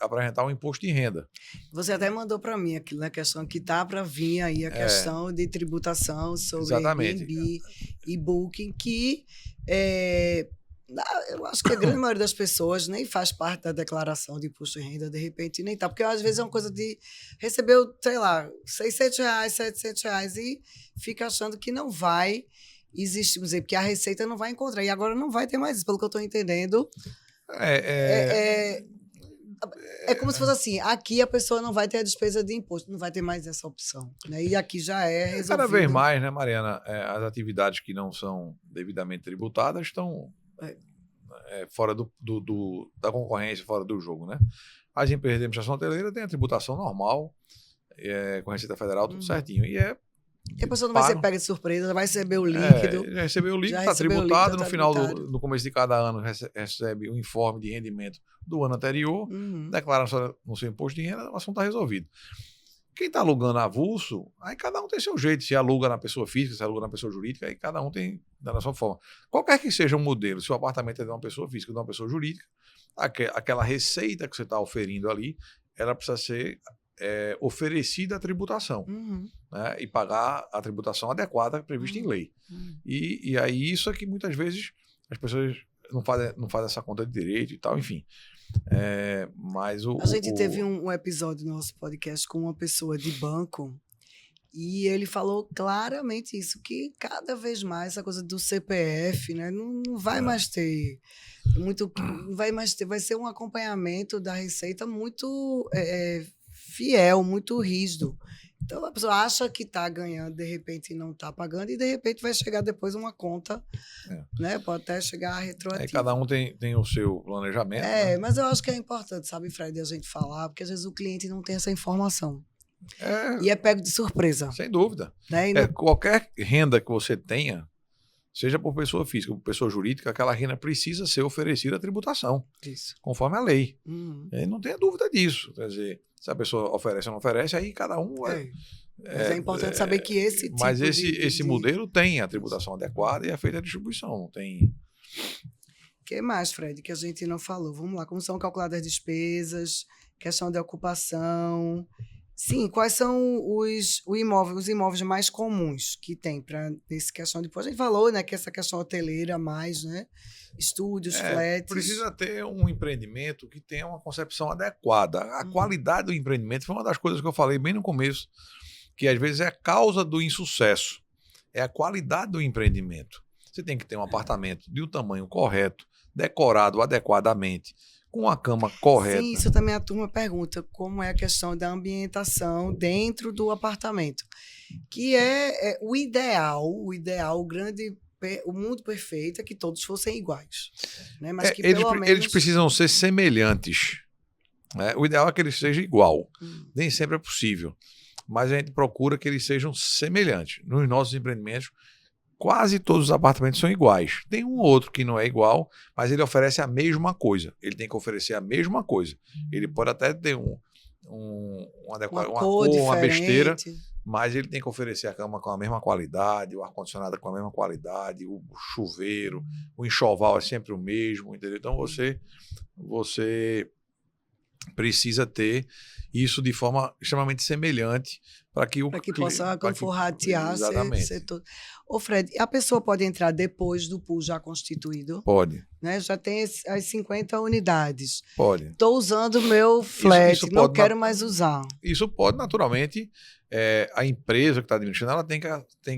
apresentar um imposto de renda. Você até mandou para mim aquilo, né? Questão que tá para vir aí a questão de tributação sobre Airbnb e Booking, que eu acho que a grande maioria das pessoas nem faz parte da declaração de imposto de renda, de repente nem tá, porque às vezes é uma coisa de receber, sei lá, R$600, R$700 e fica achando que não vai existir, porque a Receita não vai encontrar, e agora não vai ter mais isso, pelo que eu estou entendendo. É como se fosse assim, aqui a pessoa não vai ter a despesa de imposto, não vai ter mais essa opção, né? E aqui já é resolvido. Cada vez mais, né, Mariana, as atividades que não são devidamente tributadas estão fora da concorrência, fora do jogo, né? As empresas de administração hoteleira têm a tributação normal, com a Receita Federal, tudo certinho. E a pessoa não vai ser pega de surpresa, vai receber o líquido. Já recebeu o líquido, está tributado. No final no começo de cada ano, recebe o informe de rendimento do ano anterior, declara no seu imposto de renda, o assunto está resolvido. Quem está alugando avulso, aí cada um tem seu jeito. Se aluga na pessoa física, se aluga na pessoa jurídica, aí cada um tem da sua forma. Qualquer que seja o modelo, se o apartamento é de uma pessoa física ou de uma pessoa jurídica, aquela receita que você está oferindo ali, ela precisa ser oferecida a tributação, né? E pagar a tributação adequada prevista em lei. E aí isso é que muitas vezes as pessoas não fazem essa conta de direito e tal, enfim. Mas a gente teve um episódio no nosso podcast com uma pessoa de banco e ele falou claramente isso, que cada vez mais essa coisa do CPF, né, não vai mais ter muito, não vai mais ter, vai ser um acompanhamento da Receita muito fiel, muito rígido. Então a pessoa acha que está ganhando, de repente não está pagando, e de repente vai chegar depois uma conta, né? Pode até chegar a retroativa. Cada um tem o seu planejamento. Né? Mas eu acho que é importante, sabe, Fred, a gente falar, porque às vezes o cliente não tem essa informação. E é pego de surpresa. Sem dúvida. Né? Qualquer renda que você tenha, seja por pessoa física ou por pessoa jurídica, aquela renda precisa ser oferecida à tributação. Isso. Conforme a lei. E não tenha dúvida disso. Quer dizer, se a pessoa oferece ou não oferece, aí cada um... Mas é importante saber que esse tipo mas esse modelo tem a tributação adequada e é feita a distribuição. Não tem... O que mais, Fred, que a gente não falou? Vamos lá. Como são calculadas as despesas, questão de ocupação... Sim, quais são os imóveis mais comuns que tem para nessa questão de imposto? A gente falou, né, que essa questão hoteleira mais, né, estúdios, flats. Precisa ter um empreendimento que tenha uma concepção adequada. A qualidade do empreendimento foi uma das coisas que eu falei bem no começo, que às vezes é a causa do insucesso. É a qualidade do empreendimento. Você tem que ter um apartamento de um tamanho correto, decorado adequadamente, com a cama correta. Sim, isso também a turma pergunta, como é a questão da ambientação dentro do apartamento, que é o ideal, o mundo perfeito é que todos fossem iguais. Né? Mas que pelo menos... Eles precisam ser semelhantes. Né? O ideal é que eles sejam igual. Nem sempre é possível. Mas a gente procura que eles sejam semelhantes. Nos nossos empreendimentos, quase todos os apartamentos são iguais. Tem um ou outro que não é igual, mas ele oferece a mesma coisa. Ele tem que oferecer a mesma coisa. Ele pode até ter uma cor, uma besteira, mas ele tem que oferecer a cama com a mesma qualidade, o ar-condicionado com a mesma qualidade, o chuveiro, o enxoval é sempre o mesmo, entendeu? Então você precisa ter isso de forma extremamente semelhante para que possa, quando for ratear, ser todo. Ô, Fred, a pessoa pode entrar depois do pool já constituído? Pode. Né? Já tem as 50 unidades. Pode. Estou usando o meu flat, isso não quero mais usar. Isso pode, naturalmente, a empresa que está administrando, ela tem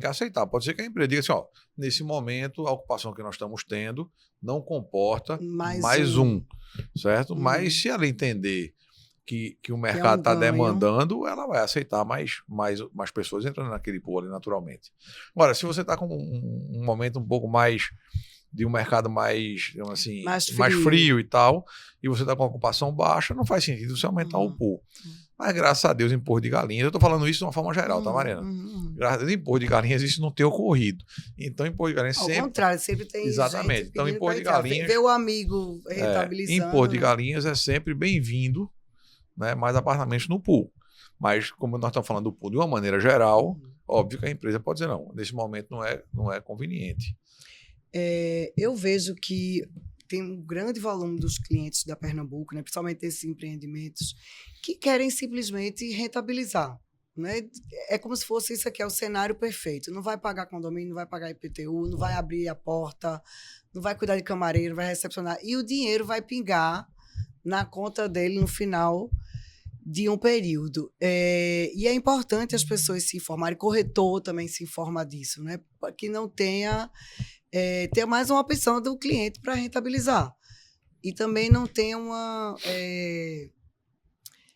que aceitar. Pode ser que a empresa diga assim, nesse momento, a ocupação que nós estamos tendo não comporta mais um. Certo? Mas se ela entender que o mercado está demandando, ela vai aceitar mais pessoas entrando naquele pool ali naturalmente. Agora, se você está com um momento um pouco mais de um mercado mais, digamos assim, Mais mais frio. frio e tal, e você está com a ocupação baixa, não faz sentido você aumentar o pool. Mas graças a Deus, imposto de galinhas, eu estou falando isso de uma forma geral, tá, Mariana? Graças a Deus, imposto de galinhas, isso não tem ocorrido. Então, imposto de galinhas Ao sempre... contrário, sempre tem Exatamente. gente Então, pedindo imposto de pra entrar. galinhas... Ver o amigo rentabilizando. Imposto de galinhas é sempre bem-vindo, né? Mais apartamentos no pool. Mas, como nós estamos falando do pool de uma maneira geral, óbvio que a empresa pode dizer, não, nesse momento não é conveniente. Eu vejo que tem um grande volume dos clientes da Pernambuco, né, principalmente esses empreendimentos, que querem simplesmente rentabilizar. Né? É como se fosse isso aqui, é o cenário perfeito. Não vai pagar condomínio, não vai pagar IPTU, não vai abrir a porta, não vai cuidar de camareiro, não vai recepcionar. E o dinheiro vai pingar na conta dele no final de um período. E é importante as pessoas se informarem, corretor também se informa disso, né? Para que não tenha mais uma opção do cliente para rentabilizar. E também não tenha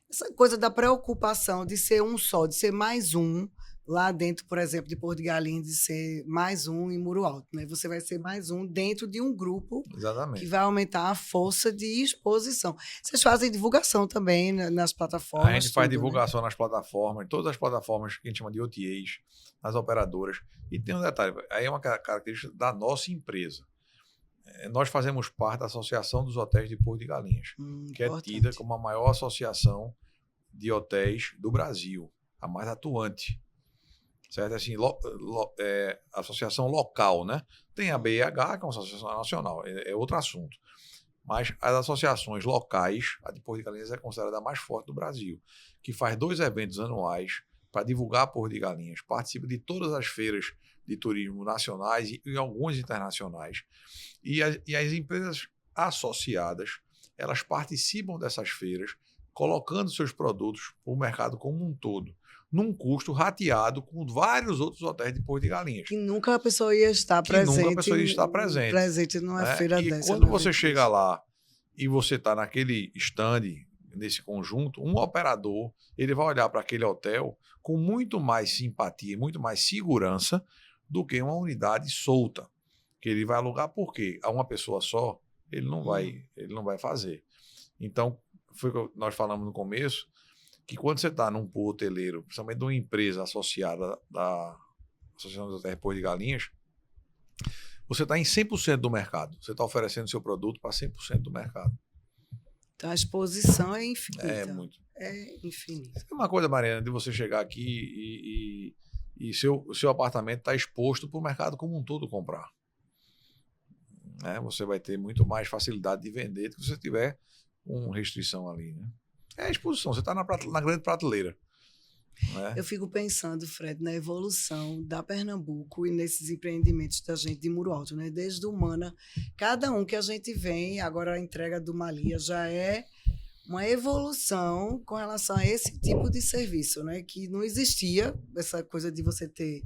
essa coisa da preocupação de ser um só, de ser mais um lá dentro, por exemplo, de Porto de Galinhas, de ser mais um em Muro Alto. Né? Você vai ser mais um dentro de um grupo. Exatamente. Que vai aumentar a força de exposição. Vocês fazem divulgação também nas plataformas? A gente faz divulgação, né? Nas plataformas, todas as plataformas que a gente chama de OTAs, nas operadoras. E tem um detalhe, aí é uma característica da nossa empresa. Nós fazemos parte da Associação dos Hotéis de Porto de Galinhas, que importante. é tida como a maior associação de hotéis do Brasil, a mais atuante. Certo? Assim, associação local, né? Tem a BIH, que é uma associação nacional, é outro assunto. Mas as associações locais, a de Porto de Galinhas é considerada a mais forte do Brasil, que faz 2 eventos anuais para divulgar Porto de Galinhas, participa de todas as feiras de turismo nacionais e algumas internacionais. E as empresas associadas, elas participam dessas feiras, colocando seus produtos para o mercado como um todo, num custo rateado com vários outros hotéis de Porto de Galinhas. Que nunca a pessoa ia estar presente. Nunca a pessoa ia estar presente. Presente numa feira e dessa. Quando você chega lá e você está naquele stand, nesse conjunto, um operador, ele vai olhar para aquele hotel com muito mais simpatia, muito mais segurança do que uma unidade solta, que ele vai alugar porque a uma pessoa só, ele não vai fazer. Então, foi o que nós falamos no começo, que quando você está num pool hoteleiro, principalmente de uma empresa associada da Associação dos Hotéis de Porto de Galinhas, você está em 100% do mercado. Você está oferecendo seu produto para 100% do mercado. Então, a exposição é infinita. É muito. É infinita. É uma coisa, Mariana, de você chegar aqui e seu apartamento está exposto para o mercado como um todo comprar. Você vai ter muito mais facilidade de vender do que se você tiver com restrição ali, né? É a exposição, você está na grande prateleira. Né? Eu fico pensando, Fred, na evolução da Pernambuco e nesses empreendimentos da gente de Muro Alto, né? Desde o Humana, cada um que a gente vem, agora a entrega do Malia já é uma evolução com relação a esse tipo de serviço, né? Que não existia essa coisa de você ter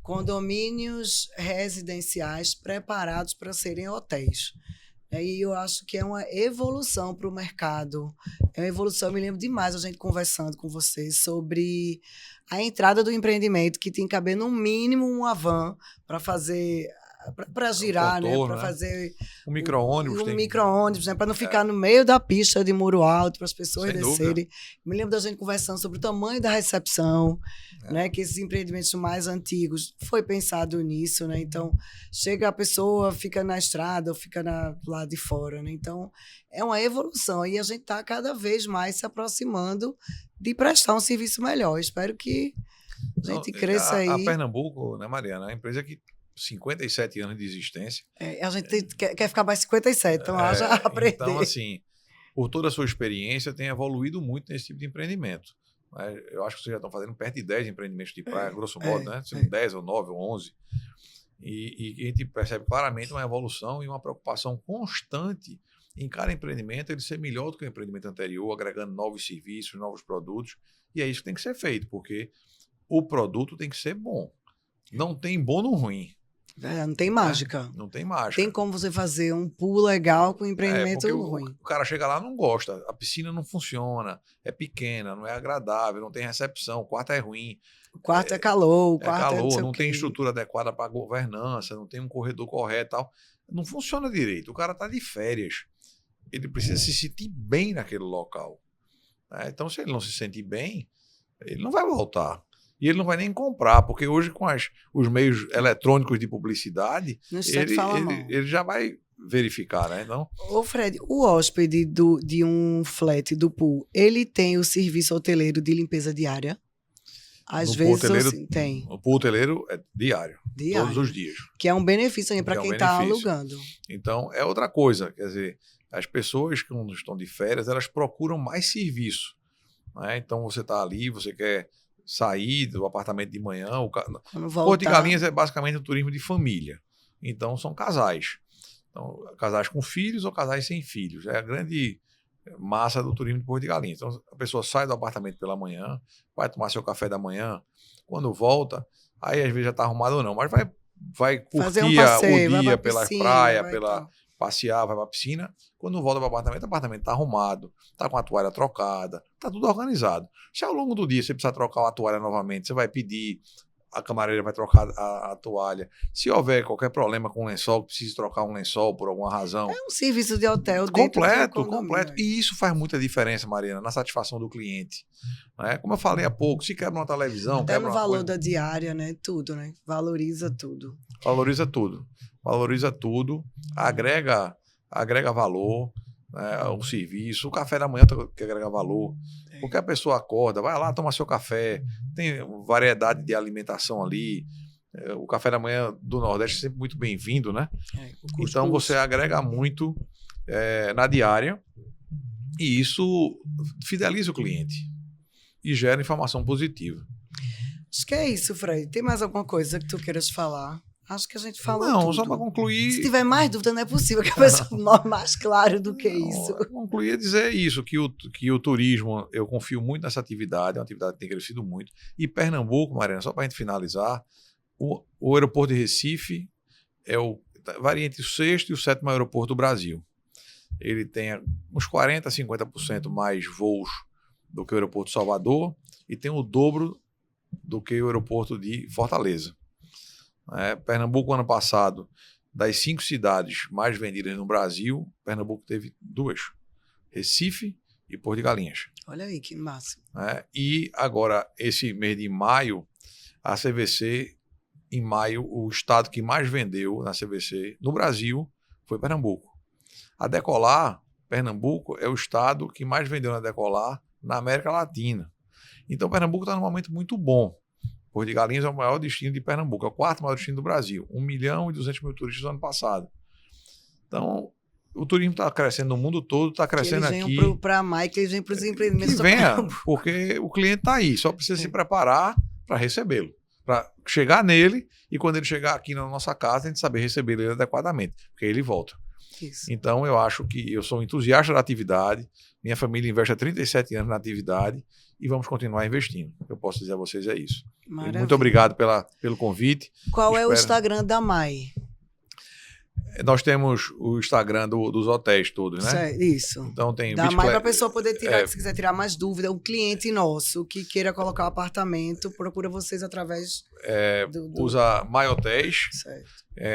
condomínios residenciais preparados para serem hotéis. E eu acho que é uma evolução para o mercado. É uma evolução, eu me lembro demais a gente conversando com vocês sobre a entrada do empreendimento, que tem que caber no mínimo uma van para fazer, para girar, contorno, né? Para fazer um micro-ônibus. Micro-ônibus, né? Para não ficar no meio da pista de Muro Alto, para as pessoas Sem descerem. dúvida. Me lembro da gente conversando sobre o tamanho da recepção, né? Que esses empreendimentos mais antigos, foi pensado nisso, né? Então, chega a pessoa, fica na estrada ou fica lá de fora, né? Então, é uma evolução e a gente está cada vez mais se aproximando de prestar um serviço melhor. Espero que a gente cresça aí. A Pernambuco, né, Mariana, é uma empresa que 57 anos de existência. A gente quer ficar mais 57, então haja aprender. Então, assim, por toda a sua experiência, tem evoluído muito nesse tipo de empreendimento. Eu acho que vocês já estão fazendo perto de 10 empreendimentos de praia, grosso modo, né? 10 ou 9 ou 11. E a gente percebe claramente uma evolução e uma preocupação constante em cada empreendimento ele ser melhor do que o empreendimento anterior, agregando novos serviços, novos produtos. E é isso que tem que ser feito, porque o produto tem que ser bom. Não tem bom no ruim. Não tem mágica. Não tem mágica. Tem como você fazer um pool legal com empreendimento ruim. O cara chega lá e não gosta. A piscina não funciona, é pequena, não é agradável, não tem recepção, o quarto é ruim. O quarto é calor, o quarto calor, não tem estrutura adequada para governança, não tem um corredor correto e tal. não funciona direito. O cara está de férias. Ele precisa se sentir bem naquele local. Né? Então, se ele não se sentir bem, ele não vai voltar. E ele não vai nem comprar, porque hoje, com os meios eletrônicos de publicidade, ele já vai verificar, né? Então, Ô Fred, o hóspede de um flat do pool, ele tem o serviço hoteleiro de limpeza diária? Às vezes assim, tem. O pool hoteleiro é diário, todos os dias. Que é um benefício para quem está alugando. Então, é outra coisa. Quer dizer, as pessoas que quando estão de férias, elas procuram mais serviço. Né? Então, você está ali, você quer sair do apartamento de manhã. Porto de Galinhas é basicamente um turismo de família. Então, são casais. Então, casais com filhos ou casais sem filhos. É a grande massa do turismo de Porto de Galinhas. Então, a pessoa sai do apartamento pela manhã, vai tomar seu café da manhã, quando volta, aí às vezes já está arrumado ou não, mas vai curtir o dia pela praia, passear, vai para a piscina. Quando volta para o apartamento está arrumado, está com a toalha trocada, está tudo organizado. Se ao longo do dia você precisar trocar a toalha novamente, você vai pedir, a camareira vai trocar a toalha. Se houver qualquer problema com o lençol, precisa trocar um lençol por alguma razão. É um serviço de hotel completo. E isso faz muita diferença, Mariana, na satisfação do cliente. Né? Como eu falei há pouco, se quebra uma televisão... Até no valor da diária, né? Tudo, né? Valoriza tudo. Valoriza tudo. Agrega valor, né? O serviço. O café da manhã que agrega valor. Porque a pessoa acorda, vai lá, toma seu café, tem variedade de alimentação ali. O café da manhã do Nordeste é sempre muito bem-vindo, né? Então você agrega muito na diária e isso fideliza o cliente e gera informação positiva. Acho que é isso, Fred. Tem mais alguma coisa que tu queiras falar? Acho que a gente falou Não, tudo. só para concluir... Se tiver mais dúvida, não é possível que a pessoa mais claro do que isso. Concluir dizer isso, que o turismo, eu confio muito nessa atividade, é uma atividade que tem crescido muito. E Pernambuco, Mariana, só para a gente finalizar, o aeroporto de Recife varia entre o 6º e o 7º aeroporto do Brasil. Ele tem uns 40%, 50% mais voos do que o aeroporto de Salvador e tem o dobro do que o aeroporto de Fortaleza. Pernambuco, ano passado, das 5 cidades mais vendidas no Brasil, Pernambuco teve 2, Recife e Porto de Galinhas. Olha aí, que massa. E agora, esse mês de maio, a CVC, em maio, o estado que mais vendeu na CVC no Brasil foi Pernambuco. A Decolar, Pernambuco, é o estado que mais vendeu na Decolar na América Latina. Então, Pernambuco está num momento muito bom. Porto de Galinhas é o maior destino de Pernambuco, é o 4º maior destino do Brasil. 1.200.000 turistas no ano passado. Então, o turismo está crescendo no mundo todo, está crescendo aqui. Eles vêm para a MAI, que eles vêm para os empreendimentos. Que venha, porque o cliente está aí, só precisa se preparar para recebê-lo, para chegar nele e quando ele chegar aqui na nossa casa, a gente saber receber ele adequadamente, porque aí ele volta. Isso. Então, eu acho que eu sou um entusiasta da atividade, minha família investe há 37 anos na atividade e vamos continuar investindo. Eu posso dizer a vocês é isso. Muito obrigado pelo convite. Qual é o Instagram da MAI? Nós temos o Instagram dos hotéis todos, né? Isso. Então tem da MAI para a pessoa poder tirar, se quiser tirar mais dúvida. Um cliente nosso que queira colocar um apartamento, procura vocês através usa MAI Hotéis. Certo.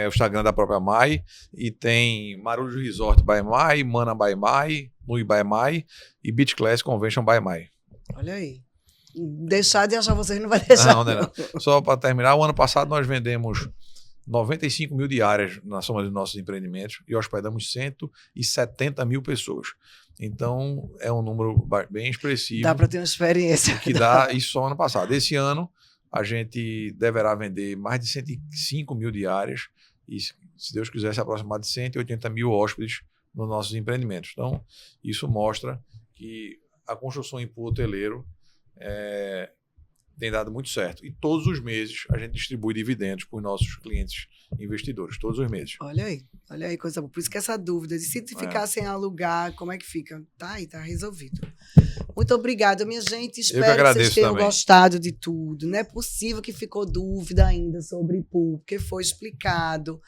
O Instagram da própria MAI. E tem Marujo Resort by MAI, Mana by MAI, Nui by MAI e Beach Class Convention by MAI. Olha aí. Deixar de achar vocês não vai deixar. Não. Só para terminar, o ano passado nós vendemos 95 mil diárias na soma dos nossos empreendimentos e hospedamos 170 mil pessoas. Então, é um número bem expressivo. Dá para ter uma experiência. Que dá isso só ano passado. Esse ano, a gente deverá vender mais de 105 mil diárias e, se Deus quiser, se aproximar de 180 mil hóspedes nos nossos empreendimentos. Então, isso mostra que a construção em pool hoteleiro tem dado muito certo. E todos os meses a gente distribui dividendos para os nossos clientes investidores, todos os meses. Olha aí, coisa boa. Por isso que essa dúvida de se ficar sem alugar, como é que fica? Tá aí, tá resolvido. Muito obrigada, minha gente. Espero que vocês tenham gostado de tudo. Não é possível que ficou dúvida ainda sobre pool, porque foi explicado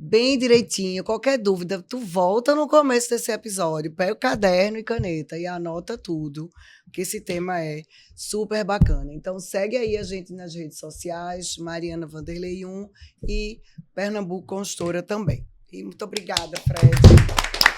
bem direitinho. Qualquer dúvida, tu volta no começo desse episódio, pega o caderno e caneta e anota tudo, que esse tema é super bacana. Então, segue aí a gente nas redes sociais, Mariana Vanderlei 1 e Pernambuco Consultora também. E muito obrigada, Fred.